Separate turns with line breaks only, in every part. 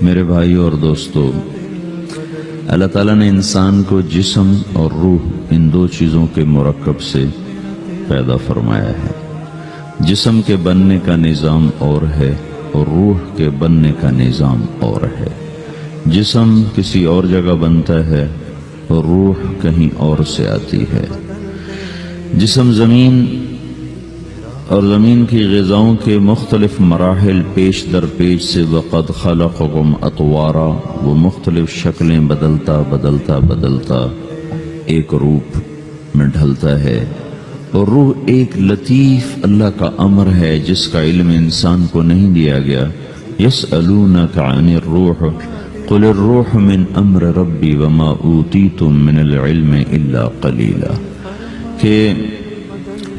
میرے بھائیوں اور دوستو، اللہ تعالیٰ نے انسان کو جسم اور روح ان دو چیزوں کے مرکب سے پیدا فرمایا ہے۔ جسم کے بننے کا نظام اور ہے اور روح کے بننے کا نظام اور ہے۔ جسم کسی اور جگہ بنتا ہے اور روح کہیں اور سے آتی ہے۔ جسم زمین اور زمین کی غذاؤں کے مختلف مراحل پیش در پیش سے وقد خلقکم اطوارا، وہ مختلف شکلیں بدلتا بدلتا بدلتا ایک روپ میں ڈھلتا ہے، اور روح ایک لطیف اللہ کا امر ہے جس کا علم انسان کو نہیں دیا گیا۔ یسألونک عن الروح قل الروح من امر ربی وما اوتیتم من العلم الا قلیلا، کہ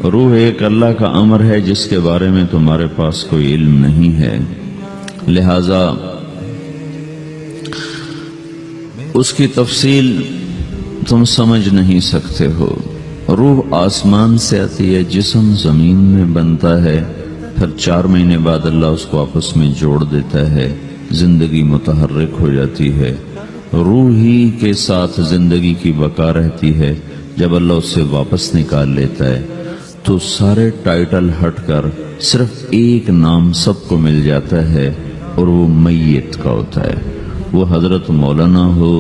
روح ایک اللہ کا امر ہے جس کے بارے میں تمہارے پاس کوئی علم نہیں ہے، لہذا اس کی تفصیل تم سمجھ نہیں سکتے ہو۔ روح آسمان سے آتی ہے، جسم زمین میں بنتا ہے، پھر 4 مہینے بعد اللہ اس کو آپس میں جوڑ دیتا ہے، زندگی متحرک ہو جاتی ہے۔ روح ہی کے ساتھ زندگی کی بقا رہتی ہے۔ جب اللہ اسے واپس نکال لیتا ہے تو سارے ٹائٹل ہٹ کر صرف ایک نام سب کو مل جاتا ہے، اور وہ میت کا ہوتا ہے۔ وہ حضرت مولانا ہو،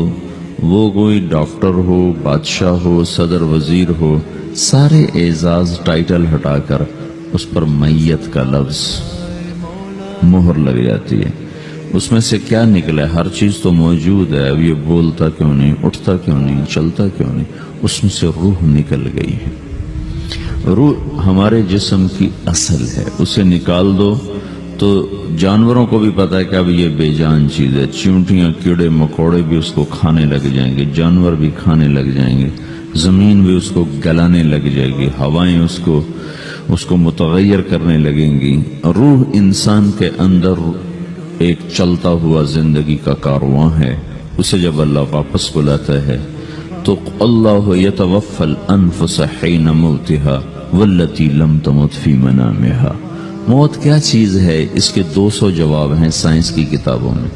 وہ کوئی ڈاکٹر ہو، بادشاہ ہو، صدر وزیر ہو، سارے اعزاز ٹائٹل ہٹا کر اس پر میت کا لفظ مہر لگ جاتی ہے۔ اس میں سے کیا نکلا ہے؟ ہر چیز تو موجود ہے، اب یہ بولتا کیوں نہیں، اٹھتا کیوں نہیں، چلتا کیوں نہیں؟ اس میں سے روح نکل گئی ہے۔ روح ہمارے جسم کی اصل ہے، اسے نکال دو تو جانوروں کو بھی پتا ہے کہ اب یہ بے جان چیز ہے، چیونٹیاں کیڑے مکوڑے بھی اس کو کھانے لگ جائیں گے، جانور بھی کھانے لگ جائیں گے، زمین بھی اس کو گلانے لگ جائے گی، ہوائیں اس کو متغیر کرنے لگیں گی۔ روح انسان کے اندر ایک چلتا ہوا زندگی کا کارواں ہے۔ اسے جب اللہ واپس بلاتا ہے تو اللہ یتوفی الانفس حین موتها والتی لم تمت فی منامها۔ موت کیا چیز ہے؟ اس کے 200 جواب ہیں سائنس کی کتابوں میں،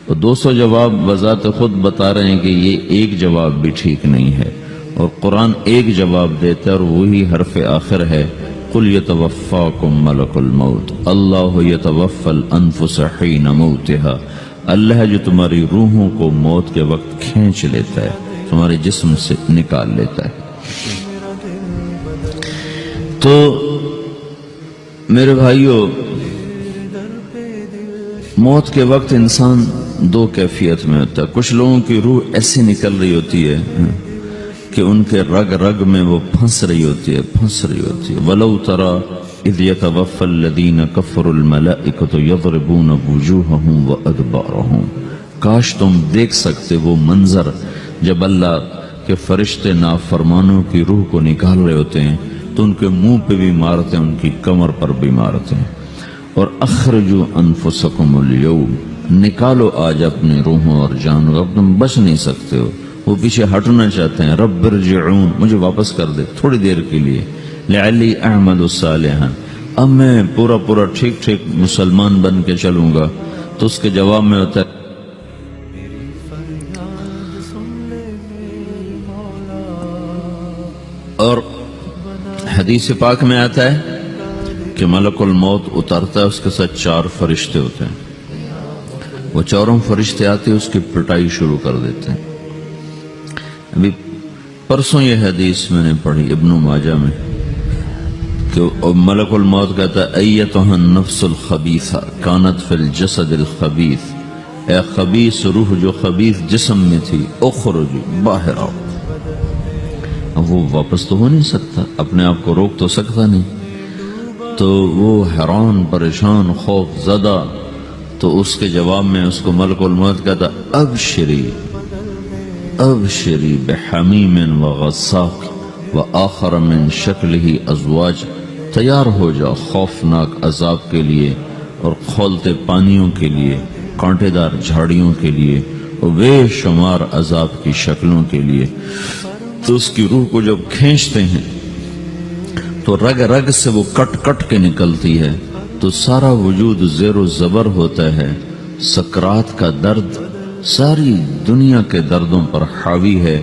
اور 200 جواب بذات خود بتا رہے ہیں کہ یہ ایک جواب بھی ٹھیک نہیں ہے، اور قرآن ایک جواب دیتا ہے اور وہی حرف آخر ہے، قل یتوفاکم ملک الموت اللہ یتوفی الانفس حین موتها۔ اللہ ہے جو تمہاری روحوں کو موت کے وقت کھینچ لیتا ہے، تمہارے جسم سے نکال لیتا ہے۔ تو میرے بھائیوں، موت کے وقت انسان 2 کیفیت میں ہوتا ہے۔ کچھ لوگوں کی روح ایسی نکل رہی ہوتی ہے کہ ان کے رگ رگ میں وہ پھنس رہی ہوتی ہے۔ وَلَوْ تَرَى اِذْ يَتَوَفَّى الَّذِينَ كَفَرُوا الْمَلَائِكَةُ يَضْرِبُونَ وُجُوهَهُمْ وَأَدْبَارَهُمْ، کاش تم دیکھ سکتے وہ منظر جب اللہ کے فرشتے نافرمانوں کی روح کو نکال رہے ہوتے ہیں تو ان کے منہ پہ بھی مارتے ہیں، ان کی کمر پر بھی مارتے ہیں۔ اور اخرجوا انفسکم اليوم، نکالو آج اپنے روحوں اور جانوں، اب تم بچ نہیں سکتے ہو۔ وہ پیچھے ہٹنا چاہتے ہیں، رب ارجعون، مجھے واپس کر دے تھوڑی دیر کے لیے، لعلی اعمل صالحا، اب میں پورا ٹھیک مسلمان بن کے چلوں گا۔ تو اس کے جواب میں ہوتا ہے اور حدیث پاک میں آتا ہے کہ ملک الموت اترتا ہے، اس کے ساتھ 4 فرشتے ہوتے ہیں۔ وہ 4 فرشتے آتے اس کی پٹائی شروع کر دیتے ہیں۔ ابھی پرسوں یہ حدیث میں نے پڑھی ابن ماجہ میں کہ ملک الموت کہتا ہے ایتھا النفس الخبیثہ کانت فی الجسد الخبیث، اے خبیث روح جو خبیث جسم میں تھی، اخرج، باہر آؤ۔ اب وہ واپس تو ہو نہیں سکتا، اپنے آپ کو روک تو سکتا نہیں، تو وہ حیران پریشان خوف زدہ، تو اس کے جواب میں اس کو ملک الموت کہتا ابشری بحمیم وغساق وآخر من شکلہ ازواج، تیار ہو جا خوفناک عذاب کے لیے اور کھولتے پانیوں کے لیے، کانٹے دار جھاڑیوں کے لیے، اور بے شمار عذاب کی شکلوں کے لیے۔ تو اس کی روح کو جب کھینچتے ہیں تو رگ رگ سے وہ کٹ کٹ کے نکلتی ہے، تو سارا وجود زیر و زبر ہوتا ہے، سکرات کا درد ساری دنیا کے دردوں پر حاوی ہے۔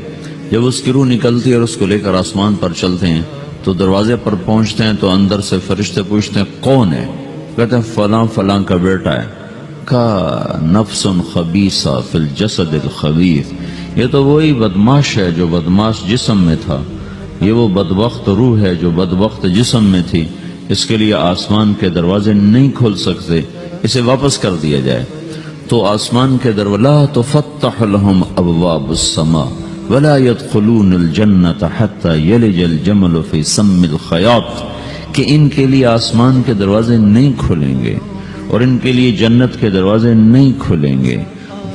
جب اس کی روح نکلتی ہے اور اس کو لے کر آسمان پر چلتے ہیں تو دروازے پر پہنچتے ہیں تو اندر سے فرشتے پوچھتے ہیں کون ہے؟ کہتے ہیں فلاں فلاں کا بیٹا ہے۔ کا نفس خبیثہ فی الجسد الخبیث، یہ تو وہی بدماش ہے جو بدماش جسم میں تھا، یہ وہ بدبخت روح ہے جو بدبخت جسم میں تھی، اس کے لیے آسمان کے دروازے نہیں کھل سکتے، اسے واپس کر دیا جائے۔ تو آسمان کے دروازے لا تفتح لهم ابواب السماء ولا يدخلون الجنة حتى يلج الجمل في سم الخياط، کہ ان کے لیے آسمان کے دروازے نہیں کھلیں گے اور ان کے لیے جنت کے دروازے نہیں کھلیں گے،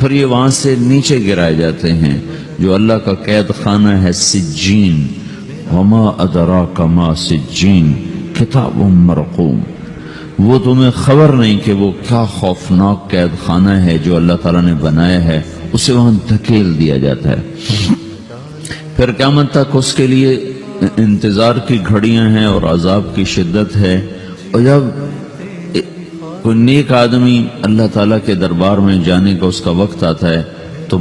پھر یہ وہاں سے نیچے گرائے جاتے ہیں جو اللہ کا قید خانہ ہے سجین۔ وما ادراک ما سجین کتاب مرقوم، وہ تمہیں خبر نہیں کہ وہ کیا خوفناک قید خانہ ہے جو اللہ تعالیٰ نے بنایا ہے، اسے وہاں دھکیل دیا جاتا ہے۔ پھر قیامت تک اس کے لیے انتظار کی گھڑیاں ہیں اور عذاب کی شدت ہے۔ اور جب کوئی نیک آدمی اللہ تعالیٰ کے دربار میں جانے کا اس کا وقت آتا ہے تو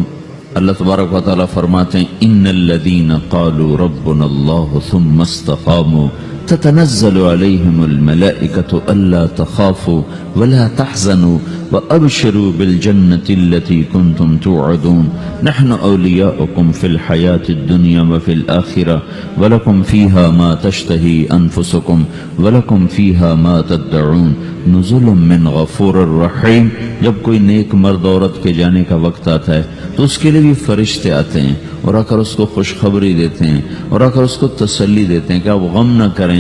اللہ تبارک و تعالیٰ فرماتے ہیں ان الذین قالوا ربنا اللہ ثم استقاموا تتنزل علیہم الملائکة الا تخافوا ولا تحزنوا وابشروا بالجنة التي كنتم توعدون نحن اولیاؤکم فی الحیاة الدنیا وفی الآخرة ولکم فیہا ما تشتہی انفسکم ولکم فیہا ما تدعون نزل من غفور الرحیم۔ جب کوئی نیک مرد عورت کے جانے کا وقت آتا ہے تو اس کے لیے بھی فرشتے آتے ہیں اور آ کر اس کو خوشخبری دیتے ہیں اور آ کر اس کو تسلی دیتے ہیں کہ آپ غم نہ کریں،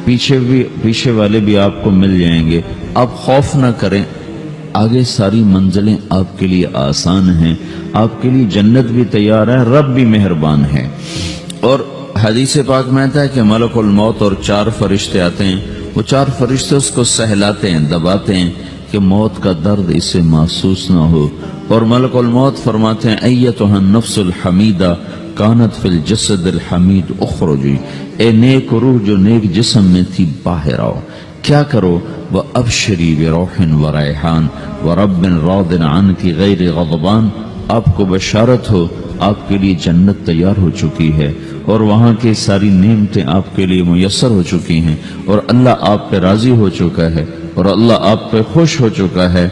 پیچھے والے بھی آپ کو مل جائیں گے، آپ خوف نہ کریں، آگے ساری منزلیں آپ کے لیے آسان ہیں، آپ کے لیے جنت بھی تیار ہے، رب بھی مہربان ہے۔ اور حدیث پاک میں آتا ہے کہ ملک الموت اور 4 فرشتے آتے ہیں، وہ 4 فرشتے اس کو سہلاتے ہیں، دباتے ہیں کہ موت کا درد اسے محسوس نہ ہو، اور ملک الموت فرماتے ہیں ایتھا النفس الحمیدہ کانت فی الجسد الحمید اخرجی، اے نیک روح جو نیک جسم میں تھی باہر آؤ، کیا کرو؟ وَأَبْشِرِي بِرَوْحٍ وَرَيْحَانٍ وَرَبٍّ رَاضٍ عَنْكِ غَيْرِ غَضْبَانٍ، آپ کو بشارت ہو آپ کے لیے جنت تیار ہو چکی ہے اور وہاں کی ساری نعمتیں آپ کے لیے میسر ہو چکی ہیں اور اللہ آپ پہ راضی ہو چکا ہے اور اللہ آپ پہ خوش ہو چکا ہے۔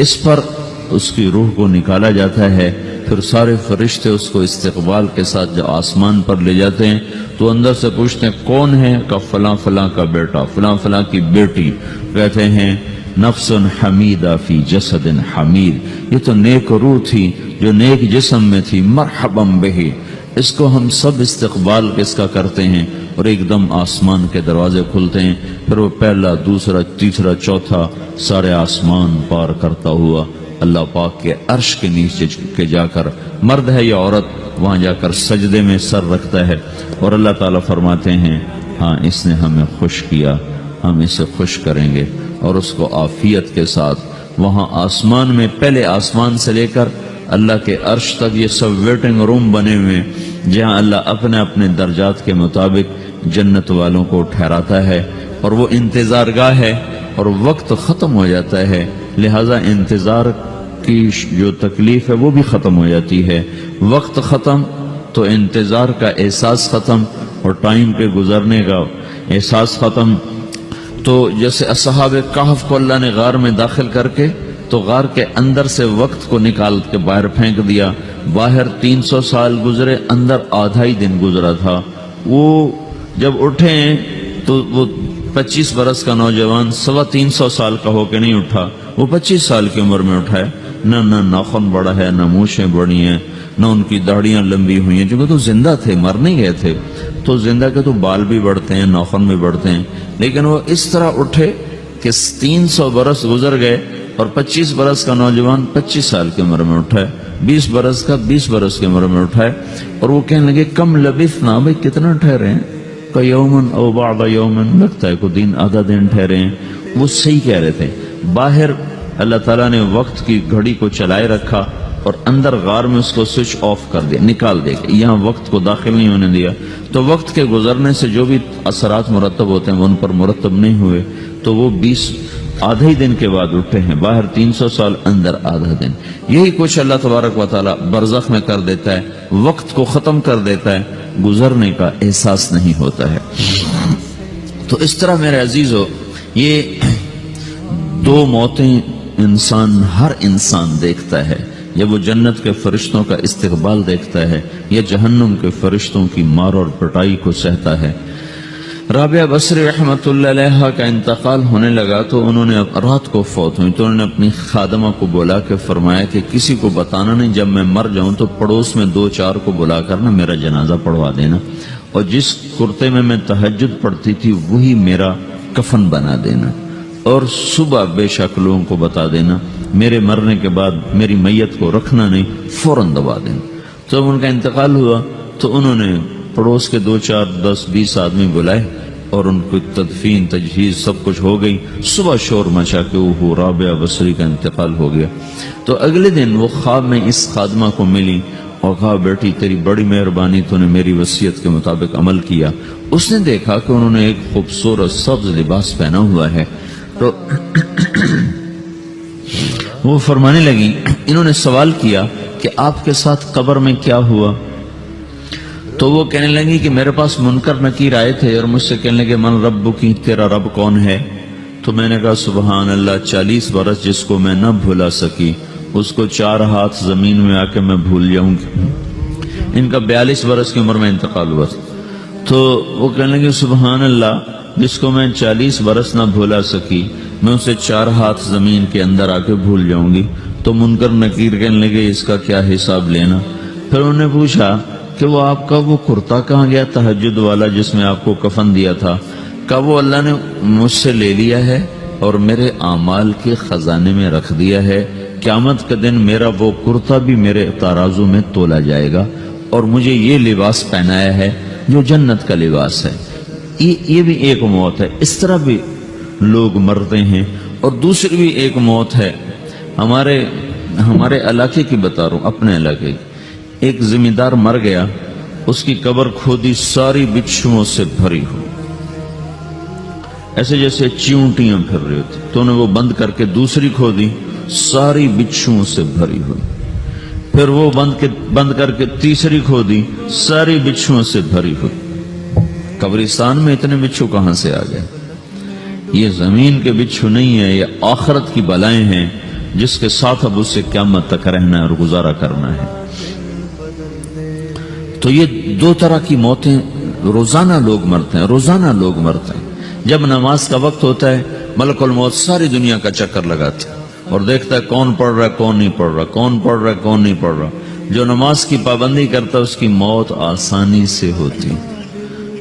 اس پر اس کی روح کو نکالا جاتا ہے، پھر سارے فرشتے اس کو استقبال کے ساتھ جب آسمان پر لے جاتے ہیں تو اندر سے پوچھتے ہیں کون ہے؟ کہ فلاں فلاں کا بیٹا، فلاں فلاں کی بیٹی۔ کہتے ہیں نفس حمیدہ فی جسد حمید، یہ تو نیک روح تھی جو نیک جسم میں تھی، مرحبا بہ، اس کو ہم سب استقبال کس کا کرتے ہیں، اور ایک دم آسمان کے دروازے کھلتے ہیں، پھر وہ پہلا، دوسرا، تیسرا، چوتھا سارے آسمان پار کرتا ہوا اللہ پاک کے عرش کے نیچے کے جا کر، مرد ہے یا عورت، وہاں جا کر سجدے میں سر رکھتا ہے اور اللہ تعالیٰ فرماتے ہیں ہاں اس نے ہمیں خوش کیا، ہم اسے خوش کریں گے، اور اس کو عافیت کے ساتھ وہاں آسمان میں، پہلے آسمان سے لے کر اللہ کے عرش تک یہ سب ویٹنگ روم بنے ہوئے جہاں اللہ اپنے اپنے درجات کے مطابق جنت والوں کو ٹھہراتا ہے، اور وہ انتظار گاہ ہے اور وقت ختم ہو جاتا ہے، لہذا انتظار کی جو تکلیف ہے وہ بھی ختم ہو جاتی ہے۔ وقت ختم تو انتظار کا احساس ختم اور ٹائم کے گزرنے کا احساس ختم۔ تو جیسے اصحاب کہف کو اللہ نے غار میں داخل کر کے تو غار کے اندر سے وقت کو نکال کے باہر پھینک دیا، باہر 300 سال گزرے، اندر آدھا ہی دن گزرا تھا۔ وہ جب اٹھے ہیں تو وہ 25 برس کا نوجوان 325 سال کا ہو کے نہیں اٹھا، وہ 25 سال کی عمر میں اٹھا ہے، نہ ناخن بڑا ہے، نہ مونچھیں بڑی ہیں، نہ ان کی داڑیاں لمبی ہوئی ہیں، چونکہ تو زندہ تھے، مر نہیں گئے تھے، تو زندہ کے تو بال بھی بڑھتے ہیں، ناخن بھی بڑھتے ہیں، لیکن وہ اس طرح اٹھے کہ 300 برس گزر گئے اور 25 برس کا نوجوان 25 سال کی عمر میں اٹھا ہے، 20 برس کا 20 برس کی عمر میں اٹھا ہے، اور وہ کہنے لگے کم لبثنا، بھائی کتنا ٹھہرے ہیں؟ کہ یومن او بعد یومن، لگتا ہے کوئی دن، آدھا دن ٹھہرے ہیں۔ وہ صحیح کہہ رہے تھے، باہر اللہ تعالیٰ نے وقت کی گھڑی کو چلائے رکھا اور اندر غار میں اس کو سوئچ آف کر دیا، نکال دیا، یہاں وقت کو داخل نہیں ہونے دیا، تو وقت کے گزرنے سے جو بھی اثرات مرتب ہوتے ہیں وہ ان پر مرتب نہیں ہوئے، تو وہ آدھے ہی دن کے بعد اٹھے ہیں، باہر 300 سال، اندر آدھا دن. یہی کچھ اللہ تبارک و تعالی برزخ میں کر دیتا ہے، وقت کو ختم کر دیتا ہے، گزرنے کا احساس نہیں ہوتا ہے. تو اس طرح میرے عزیزو، یہ دو موتیں ہر انسان دیکھتا ہے. جب وہ جنت کے فرشتوں کا استقبال دیکھتا ہے یا جہنم کے فرشتوں کی مار اور پٹائی کو سہتا ہے. رابعہ بصری رحمت اللہ علیہ کا انتقال ہونے لگا تو انہوں نے رات کو فوت ہوئی تو انہوں نے اپنی خادمہ کو بلا کے فرمایا کہ کسی کو بتانا نہیں، جب میں مر جاؤں تو پڑوس میں 2-4 کو بلا کر نا میرا جنازہ پڑھوا دینا، اور جس کرتے میں تہجد پڑھتی تھی وہی میرا کفن بنا دینا، اور صبح بے شک لوگوں کو بتا دینا، میرے مرنے کے بعد میری میت کو رکھنا نہیں، فوراً دبا دینا. تو جب ان کا انتقال ہوا تو انہوں نے پڑوس کے 2-4-10-20 آدمی بلائے اور ان کو تدفین تجہیز سب کچھ ہو گئی. صبح شور مچا کہ وہ رابعہ بصری کا انتقال ہو گیا. تو اگلے دن وہ خواب میں اس خادمہ کو ملی اور کہا بیٹی تیری بڑی مہربانی، تو نے میری وصیت کے مطابق عمل کیا. اس نے دیکھا کہ انہوں نے ایک خوبصورت سبز لباس پہنا ہوا ہے. تو وہ فرمانے لگی، انہوں نے سوال کیا کہ آپ کے ساتھ قبر میں کیا ہوا؟ تو وہ کہنے لگی کہ میرے پاس منکر نکیر آئے تھے اور مجھ سے کہنے لگے من رب کی، تیرا رب کون ہے؟ تو میں نے کہا سبحان اللہ، 40 برس جس کو میں نہ بھولا سکی اس کو 4 ہاتھ زمین میں آ کے میں بھول جاؤں گی. ان کا 42 برس کی عمر میں انتقال ہوا. تو وہ کہنے لگے سبحان اللہ، جس کو میں 40 برس نہ بھولا سکی میں اسے 4 ہاتھ زمین کے اندر آ کے بھول جاؤں گی. تو منکر نکیر کہنے لگے اس کا کیا حساب لینا؟ پھر انہوں نے پوچھا کہ وہ آپ کا وہ کرتا کہاں گیا تہجد والا جس میں آپ کو کفن دیا تھا؟ کہ وہ اللہ نے مجھ سے لے لیا ہے اور میرے اعمال کے خزانے میں رکھ دیا ہے. قیامت کے دن میرا وہ کرتا بھی میرے ترازو میں تولا جائے گا اور مجھے یہ لباس پہنایا ہے جو جنت کا لباس ہے. یہ بھی ایک موت ہے. اس طرح بھی لوگ مرتے ہیں. اور دوسری بھی ایک موت ہے. ہمارے علاقے کی بتا رہا ہوں، اپنے علاقے کی. ایک زمیندار مر گیا، اس کی قبر کھودی، ساری بچھوؤں سے بھری ہو، ایسے جیسے چیونٹیاں پھر رہی ہوتی. تو انہیں وہ بند کر کے دوسری کھودی، ساری بچھوؤں سے بھری ہوئی. پھر وہ بند کر کے تیسری کھودی، ساری بچھوؤں سے بھری ہوئی. قبرستان میں اتنے بچھو کہاں سے آ گئے؟ یہ زمین کے بچھو نہیں ہے، یہ آخرت کی بلائیں ہیں جس کے ساتھ اب اس سے قیامت تک رہنا ہے اور گزارا کرنا ہے. تو یہ 2 طرح کی موتیں روزانہ لوگ مرتے ہیں، روزانہ لوگ مرتے ہیں. جب نماز کا وقت ہوتا ہے ملک الموت ساری دنیا کا چکر لگاتا ہے اور دیکھتا ہے کون پڑھ رہا ہے کون نہیں پڑھ رہا، کون پڑھ رہا ہے کون نہیں پڑھ رہا. جو نماز کی پابندی کرتا ہے اس کی موت آسانی سے ہوتی.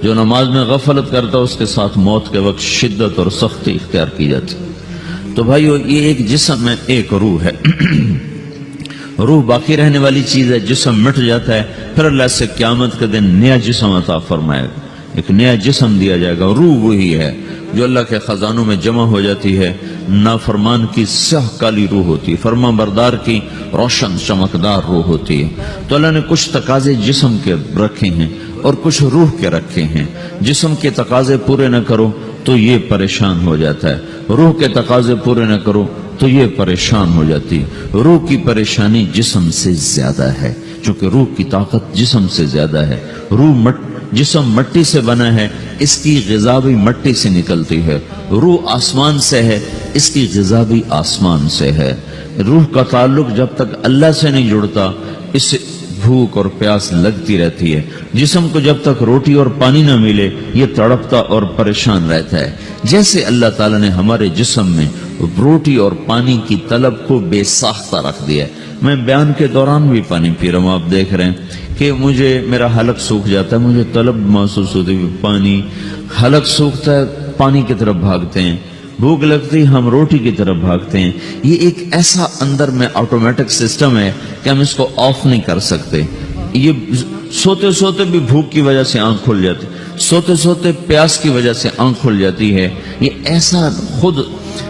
جو نماز میں غفلت کرتا ہے اس کے ساتھ موت کے وقت شدت اور سختی اختیار کی جاتی. تو بھائیو، یہ ایک جسم ہے، ایک روح ہے. روح باقی رہنے والی چیز ہے، جسم مٹ جاتا ہے، پھر اللہ سے قیامت کے دن نیا جسم عطا فرمائے گا، ایک نیا جسم دیا جائے گا. روح وہی ہے جو اللہ کے خزانوں میں جمع ہو جاتی ہے. نافرمان کی سیاہ کالی روح ہوتی ہے، فرما بردار کی روشن چمکدار روح ہوتی ہے. تو اللہ نے کچھ تقاضے جسم کے رکھے ہیں اور کچھ روح کے رکھے ہیں. جسم کے تقاضے پورے نہ کرو تو یہ پریشان ہو جاتا ہے، روح کے تقاضے پورے نہ کرو تو یہ پریشان ہو جاتی ہے. روح کی پریشانی جسم سے زیادہ ہے، چونکہ روح کی طاقت جسم سے زیادہ ہے. جسم مٹی سے بنا ہے، اس کی غذا بھی مٹی سے نکلتی ہے. روح آسمان سے ہے، اس کی غذا بھی آسمان سے ہے. روح کا تعلق جب تک اللہ سے نہیں جڑتا اس سے بھوک اور پیاس لگتی رہتی ہے. جسم کو جب تک روٹی اور پانی نہ ملے یہ تڑپتا اور پریشان رہتا ہے. جیسے اللہ تعالیٰ نے ہمارے جسم میں روٹی اور پانی کی طلب کو بے ساختہ رکھ دیا ہے. میں بیان کے دوران بھی پانی پی رہا ہوں، آپ دیکھ رہے ہیں کہ میرا حلق سوکھ جاتا ہے، مجھے طلب محسوس ہوتی ہے پانی. حلق سوکھتا ہے پانی کی طرف بھاگتے ہیں، بھوک لگتی ہم روٹی کی طرف بھاگتے ہیں. یہ ایک ایسا اندر میں آٹومیٹک سسٹم ہے کہ ہم اس کو آف نہیں کر سکتے. یہ سوتے سوتے بھی بھوک کی وجہ سے آنکھ کھل جاتی، سوتے سوتے پیاس کی وجہ سے آنکھ کھل جاتی ہے. یہ ایسا خود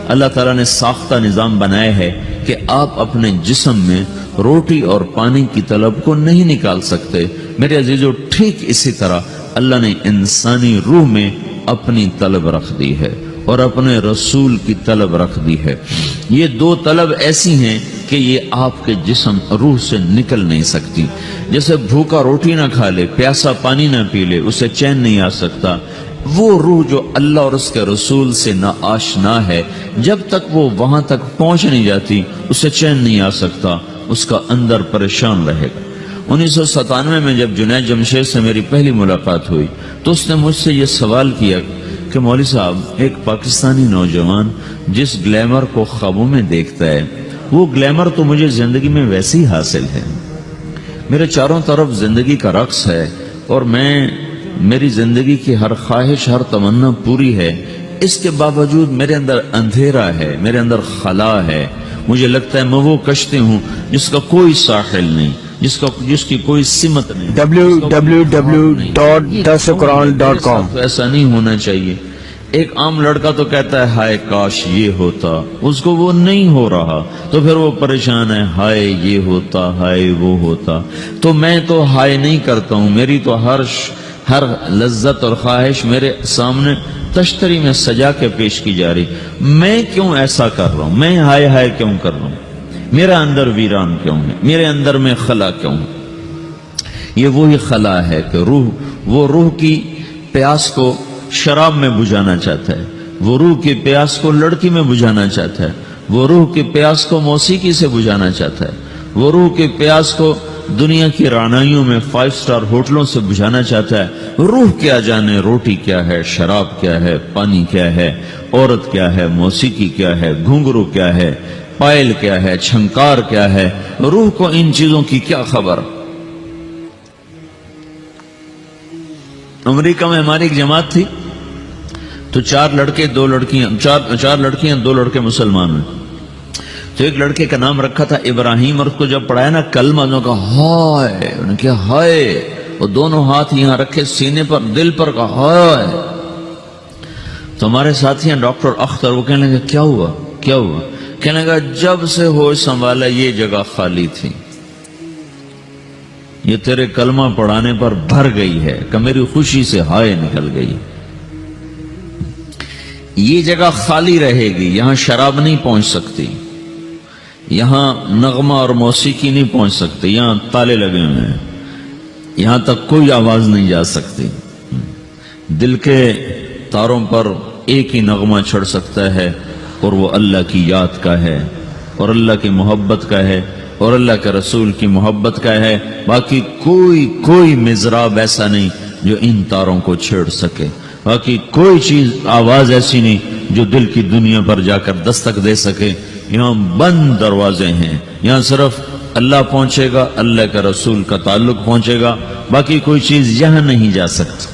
اللہ تعالیٰ نے ساختہ نظام بنایا ہے کہ آپ اپنے جسم میں روٹی اور پانی کی طلب کو نہیں نکال سکتے. میرے عزیزو، ٹھیک اسی طرح اللہ نے انسانی روح میں اپنی طلب رکھ دی ہے. اور اپنے رسول کی طلب رکھ دی ہے۔ یہ دو طلب ایسی ہیں کہ یہ آپ کے جسم روح سے نکل نہیں سکتی۔ جیسے بھوکا روٹی نہ کھا لے، پیاسا پانی نہ پی لے، اسے چین نہیں آ سکتا، وہ روح جو اللہ اور اس کے رسول سے نا آشنا ہے، جب تک وہ وہاں تک پہنچ نہیں جاتی اسے چین نہیں آ سکتا، اس کا اندر پریشان رہے گا۔ 1997 میں جب جنید جمشید سے میری پہلی ملاقات ہوئی تو اس نے مجھ سے یہ سوال کیا کہ مولوی صاحب، ایک پاکستانی نوجوان جس گلیمر کو خوابوں میں دیکھتا ہے، وہ گلیمر تو مجھے زندگی میں ویسے ہی حاصل ہے، میرے چاروں طرف زندگی کا رقص ہے، اور میری زندگی کی ہر خواہش، ہر تمنا پوری ہے، اس کے باوجود میرے اندر اندھیرا ہے، میرے اندر خلا ہے، مجھے لگتا ہے میں وہ کشتی ہوں جس کا کوئی ساحل نہیں، جس کی کوئی سمت نہیں،
www.dasquran.com۔
ایسا نہیں ہونا چاہیے۔ ایک عام لڑکا تو کہتا ہے ہائے کاش یہ ہوتا، اس کو وہ نہیں ہو رہا تو پھر وہ پریشان ہے، ہائے یہ ہوتا، ہائے وہ ہوتا۔ تو میں تو ہائے نہیں کرتا ہوں، میری تو ہر لذت اور خواہش میرے سامنے تشتری میں سجا کے پیش کی جا رہی، میں کیوں ایسا کر رہا ہوں؟ میں ہائے ہائے کیوں کر رہا ہوں؟ میرا اندر ویران کیوں ہے؟ میرے اندر میں خلا کیوں ہے؟ یہ وہی خلا ہے کہ وہ روح کی پیاس کو شراب میں بجھانا چاہتا ہے، وہ روح کی پیاس کو لڑکی میں بجھانا چاہتا ہے، وہ روح کی پیاس کو موسیقی سے بجھانا چاہتا ہے، وہ روح کی پیاس کو دنیا کی رعنائیوں میں 5 سٹار ہوٹلوں سے بجھانا چاہتا ہے۔ روح کیا جانے روٹی کیا ہے، شراب کیا ہے، پانی کیا ہے، عورت کیا ہے، موسیقی کیا ہے، گھنگرو کیا ہے، پائل کیا ہے، چھنکار کیا ہے، روح کو ان چیزوں کی کیا خبر؟ امریکہ میں ہماری ایک جماعت تھی تو 4 لڑکے 2 لڑکیاں، 4 لڑکیاں 2 لڑکے مسلمان ہیں۔ تو ایک لڑکے کا نام رکھا تھا ابراہیم، اور اس کو جب پڑھایا نا کلمہ، انہوں نے کہا ہائے، انہوں نے کہا ہائے، وہ دونوں ہاتھ یہاں رکھے سینے پر، دل پر، کہا ہائے۔ تو ہمارے ساتھی ہیں ڈاکٹر اختر، وہ کہنے لگے کیا ہوا کیا ہوا؟ کہنے لگا جب سے ہوش سنبھالا یہ جگہ خالی تھی، یہ تیرے کلمہ پڑھانے پر بھر گئی ہے کہ میری خوشی سے ہائے نکل گئی۔ یہ جگہ خالی رہے گی، یہاں شراب نہیں پہنچ سکتی، یہاں نغمہ اور موسیقی نہیں پہنچ سکتی، یہاں تالے لگے ہوئے ہیں، یہاں تک کوئی آواز نہیں جا سکتی۔ دل کے تاروں پر ایک ہی نغمہ چڑھ سکتا ہے، اور وہ اللہ کی یاد کا ہے، اور اللہ کی محبت کا ہے، اور اللہ کے رسول کی محبت کا ہے۔ باقی کوئی مضراب ایسا نہیں جو ان تاروں کو چھیڑ سکے، باقی کوئی چیز، آواز ایسی نہیں جو دل کی دنیا پر جا کر دستک دے سکے۔ یہاں بند دروازے ہیں، یہاں صرف اللہ پہنچے گا، اللہ کے رسول کا تعلق پہنچے گا، باقی کوئی چیز یہاں نہیں جا سکتی۔